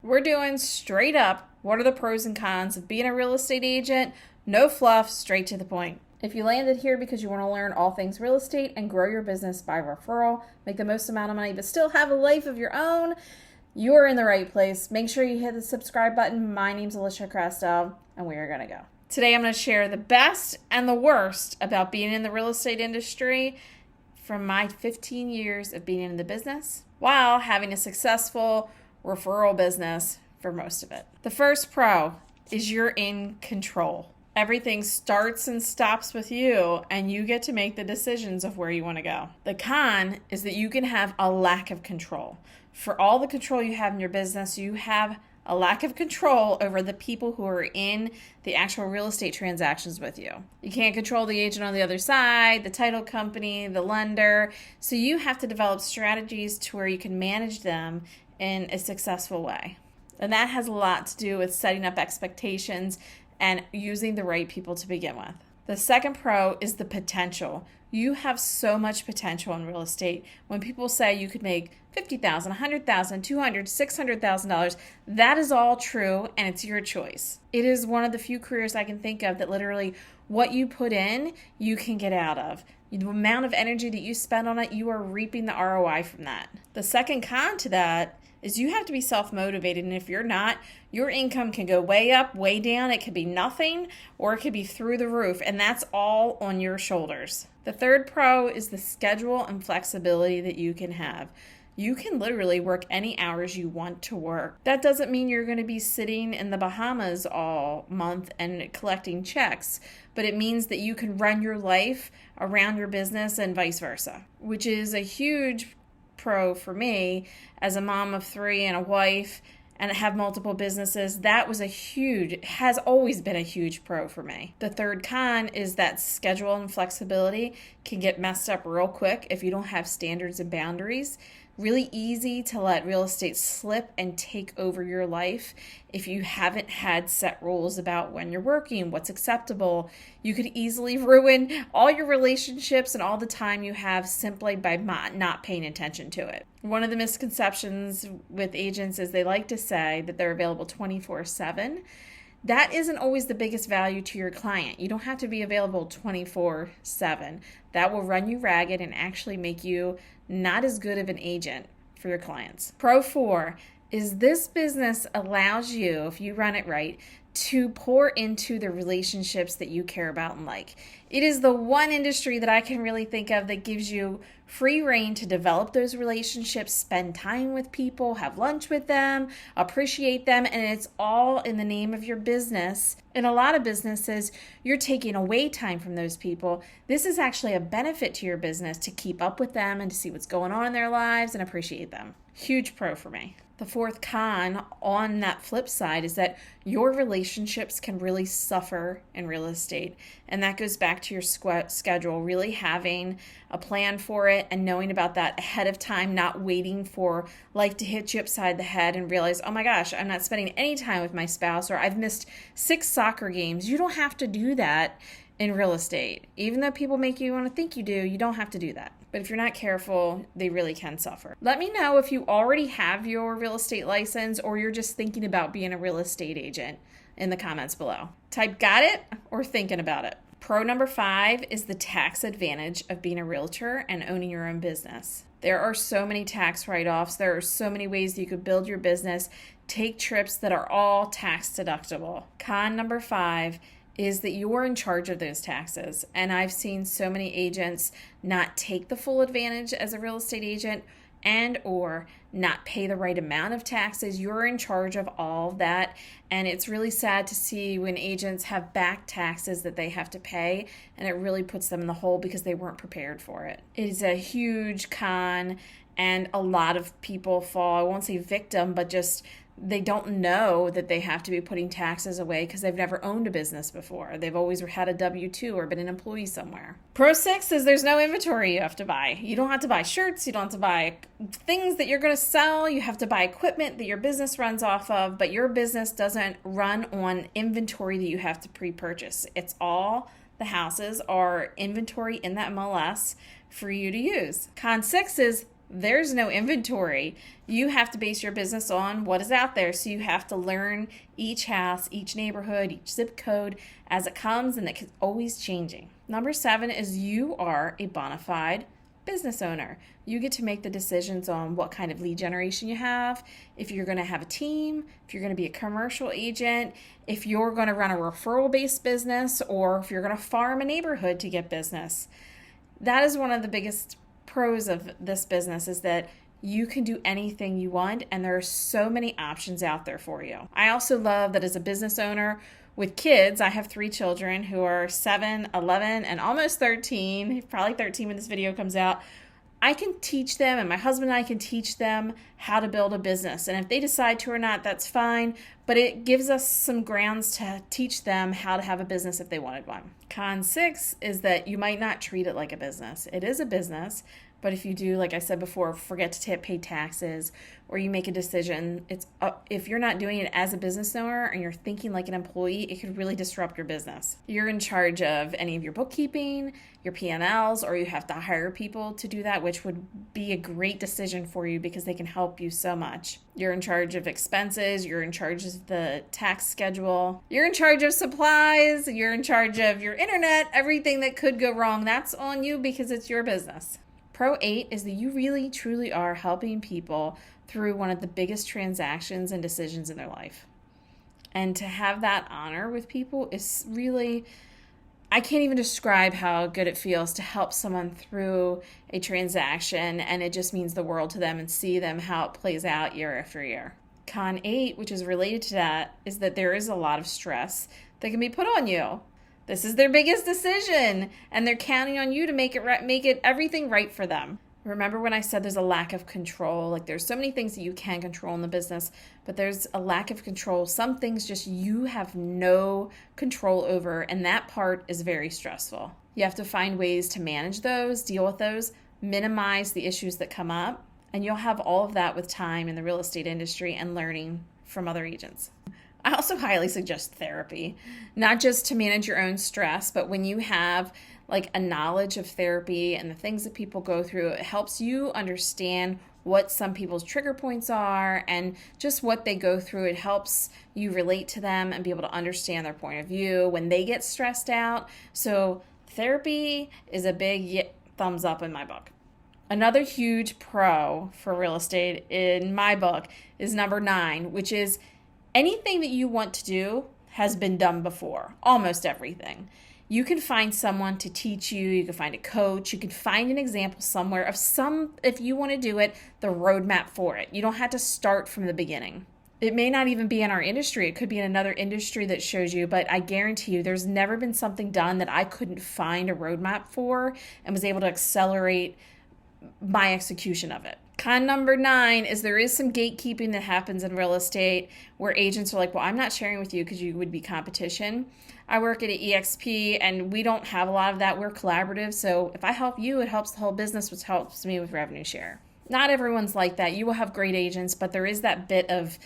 We're doing straight up, what are the pros and cons of being a real estate agent? No fluff, straight to the point. If you landed here because you want to learn all things real estate and grow your business by referral, make the most amount of money, but still have a life of your own, you are in the right place. Make sure you hit the subscribe button. My name's Alisia Krastel, and we are going to go. Today I'm going to share the best and the worst about being in the real estate industry from my 15 years of being in the business while having a successful referral business for most of it. The first pro is you're in control. Everything starts and stops with you, and you get to make the decisions of where you want to go. The con is that you can have a lack of control. For all the control you have in your business, you have a lack of control over the people who are in the actual real estate transactions with you. You can't control the agent on the other side, the title company, the lender. So you have to develop strategies to where you can manage them in a successful way. And that has a lot to do with setting up expectations and using the right people to begin with. The second pro is the potential. You have so much potential in real estate. When people say you could make $50,000, $100,000, $200,000, $600,000, that is all true, and it's your choice. It is one of the few careers I can think of that literally what you put in, you can get out of. The amount of energy that you spend on it, you are reaping the ROI from that. The second con to that is you have to be self-motivated, and if you're not, your income can go way up, way down. It could be nothing, or it could be through the roof, and that's all on your shoulders. The third pro is the schedule and flexibility that you can have. You can literally work any hours you want to work. That doesn't mean you're going to be sitting in the Bahamas all month and collecting checks, but it means that you can run your life around your business and vice versa, which is a huge pro for me as a mom of 3 and a wife and have multiple businesses. That was has always been a huge pro for me. The third con is that schedule and flexibility can get messed up real quick if you don't have standards and boundaries. Really easy to let real estate slip and take over your life if you haven't had set rules about when you're working, what's acceptable. You could easily ruin all your relationships and all the time you have simply by not paying attention to it. One of the misconceptions with agents is they like to say that they're available 24/7. That isn't always the biggest value to your client. You don't have to be available 24/7. That will run you ragged and actually make you not as good of an agent for your clients. Pro 4 is this business allows you, if you run it right, to pour into the relationships that you care about and like. It is the one industry that I can really think of that gives you free reign to develop those relationships, spend time with people, have lunch with them, appreciate them, and it's all in the name of your business. In a lot of businesses, you're taking away time from those people. This is actually a benefit to your business to keep up with them and to see what's going on in their lives and appreciate them. Huge pro for me. The fourth con on that flip side is that your relationships can really suffer in real estate. And that goes back to your schedule, really having a plan for it and knowing about that ahead of time, not waiting for life to hit you upside the head and realize, oh my gosh, I'm not spending any time with my spouse, or I've missed 6 soccer games. You don't have to do that in real estate. Even though people make you want to think you do, you don't have to do that. But if you're not careful, they really can suffer. Let me know if you already have your real estate license or you're just thinking about being a real estate agent in the comments below. Type got it or thinking about it. Pro number 5 is the tax advantage of being a realtor and owning your own business. There are so many tax write-offs. There are so many ways that you could build your business, take trips that are all tax deductible. Con number 5 is that you're in charge of those taxes. And I've seen so many agents not take the full advantage as a real estate agent and or not pay the right amount of taxes. You're in charge of all of that. And it's really sad to see when agents have back taxes that they have to pay, and it really puts them in the hole because they weren't prepared for it. It is a huge con, and a lot of people fall, I won't say victim, but just they don't know that they have to be putting taxes away because they've never owned a business before. They've always had a W-2 or been an employee somewhere. Pro 6 is there's no inventory you have to buy. You don't have to buy shirts. You don't have to buy things that you're going to sell. You have to buy equipment that your business runs off of, but your business doesn't run on inventory that you have to pre-purchase. It's all the houses are inventory in that MLS for you to use. Con 6 is There's no inventory. You have to base your business on what is out there. So you have to learn each house, each neighborhood, each zip code as it comes, and it's always changing. Number 7 is you are a bona fide business owner. You get to make the decisions on what kind of lead generation you have, if you're going to have a team, if you're going to be a commercial agent, if you're going to run a referral-based business, or if you're going to farm a neighborhood to get business. That is one of the biggest pros of this business, is that you can do anything you want, and there are so many options out there for you. I also love that as a business owner with kids, I have 3 children who are 7, 11, and almost 13, probably 13 when this video comes out. I can teach them, and my husband and I can teach them how to build a business. And if they decide to or not, that's fine. But it gives us some grounds to teach them how to have a business if they wanted one. Con 6 is that you might not treat it like a business. It is a business, but if you do, like I said before, forget to pay taxes, or you make a decision, if you're not doing it as a business owner and you're thinking like an employee, it could really disrupt your business. You're in charge of any of your bookkeeping, your P&Ls, or you have to hire people to do that, which would be a great decision for you because they can help you so much. You're in charge of expenses, you're in charge of the tax schedule, you're in charge of supplies, you're in charge of your internet, everything that could go wrong, that's on you because it's your business. Pro 8 is that you really, truly are helping people through one of the biggest transactions and decisions in their life. And to have that honor with people is really, I can't even describe how good it feels to help someone through a transaction, and it just means the world to them and see them how it plays out year after year. Con 8, which is related to that, is that there is a lot of stress that can be put on you. This is their biggest decision, and they're counting on you to make it everything right for them. Remember when I said there's a lack of control? Like, there's so many things that you can control in the business, but there's a lack of control. Some things just you have no control over, and that part is very stressful. You have to find ways to manage those, deal with those, minimize the issues that come up, and you'll have all of that with time in the real estate industry and learning from other agents. I also highly suggest therapy, not just to manage your own stress, but when you have like a knowledge of therapy and the things that people go through, it helps you understand what some people's trigger points are and just what they go through. It helps you relate to them and be able to understand their point of view when they get stressed out. So therapy is a big thumbs up in my book. Another huge pro for real estate in my book is number 9, which is anything that you want to do has been done before, almost everything. You can find someone to teach you, you can find a coach, you can find an example somewhere of if you want to do it, the roadmap for it. You don't have to start from the beginning. It may not even be in our industry. It could be in another industry that shows you, but I guarantee you there's never been something done that I couldn't find a roadmap for and was able to accelerate my execution of it. Con number 9 is there is some gatekeeping that happens in real estate where agents are like, well, I'm not sharing with you because you would be competition. I work at an EXP and we don't have a lot of that. We're collaborative. So if I help you, it helps the whole business, which helps me with revenue share. Not everyone's like that. You will have great agents, but there is that bit of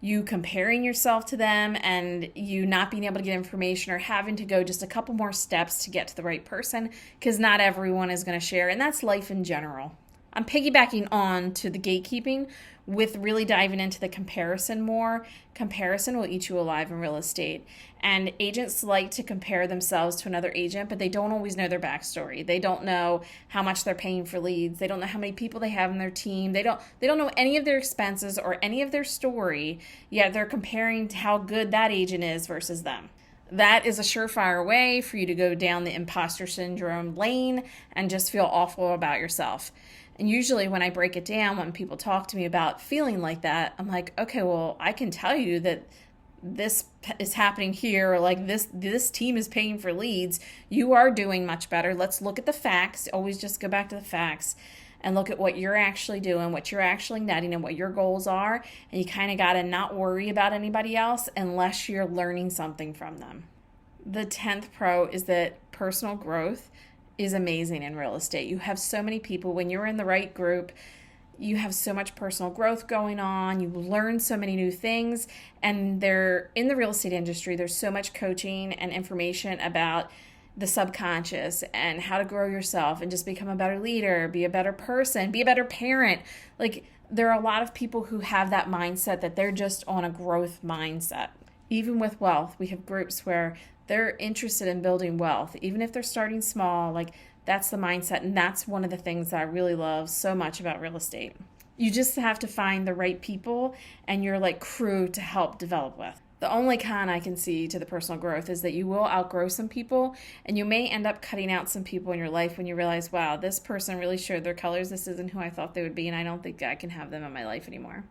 you comparing yourself to them and you not being able to get information or having to go just a couple more steps to get to the right person because not everyone is going to share. And that's life in general. I'm piggybacking on to the gatekeeping with really diving into the comparison more. Comparison will eat you alive in real estate. And agents like to compare themselves to another agent, but they don't always know their backstory. They don't know how much they're paying for leads. They don't know how many people they have in their team. They don't know any of their expenses or any of their story, yet they're comparing to how good that agent is versus them. That is a surefire way for you to go down the imposter syndrome lane and just feel awful about yourself. And usually when I break it down, when people talk to me about feeling like that, I'm like, okay, well, I can tell you that this is happening here, or like this team is paying for leads. You are doing much better. Let's look at the facts. Always just go back to the facts and look at what you're actually doing, what you're actually netting, and what your goals are. And you kind of got to not worry about anybody else unless you're learning something from them. The 10th pro is that personal growth is amazing in real estate. You have so many people. When you're in the right group, you have so much personal growth going on. You learn so many new things. And in the real estate industry, there's so much coaching and information about the subconscious and how to grow yourself and just become a better leader, be a better person, be a better parent. Like, there are a lot of people who have that mindset that they're just on a growth mindset. Even with wealth, we have groups where they're interested in building wealth, even if they're starting small. Like, that's the mindset, and that's one of the things that I really love so much about real estate. You just have to find the right people and your like crew to help develop with. The only con I can see to the personal growth is that you will outgrow some people, and you may end up cutting out some people in your life when you realize, wow, this person really showed their colors. This isn't who I thought they would be, and I don't think I can have them in my life anymore.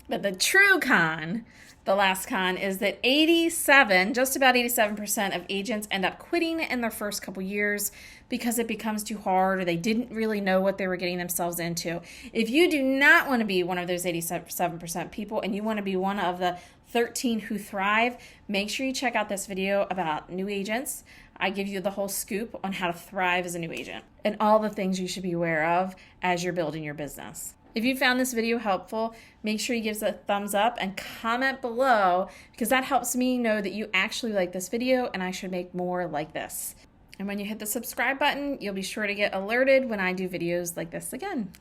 But the true con, the last con, is that just about 87% of agents end up quitting in their first couple years because it becomes too hard or they didn't really know what they were getting themselves into. If you do not want to be one of those 87% people and you want to be one of the 13 who thrive, make sure you check out this video about new agents. I give you the whole scoop on how to thrive as a new agent and all the things you should be aware of as you're building your business. If you found this video helpful, make sure you give us a thumbs up and comment below, because that helps me know that you actually like this video and I should make more like this. And when you hit the subscribe button, you'll be sure to get alerted when I do videos like this again.